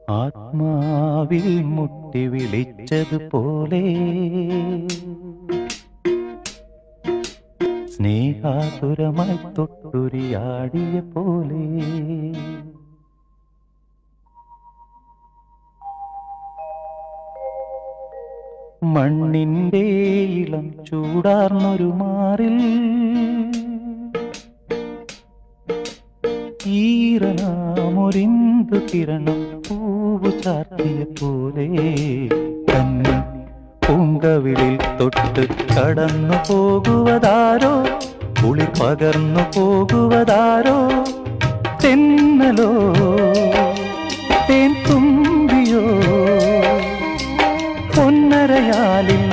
ആത്മാവിൽ മുട്ടി വിളിച്ചതുപോലെ സ്നേഹാതുരമായി തൊട്ടുരിയാടിയ പോലെ മണ്ണിൻ്റെ ഇളം ചൂടാർന്നൊരു മാറിൽ ഈറനാമൊരിന്തു കിരണം പൂവു ചാർത്തിയ പോലെ തന്നെ പൂങ്കവിളിൽ തൊട്ട് കടന്നു പോകുവതാരോ കുളിർ പകർന്നു പോകുവതാരോ തെന്നലോ തേൻ തുമ്പിയോ പൊന്നരയാലിൽ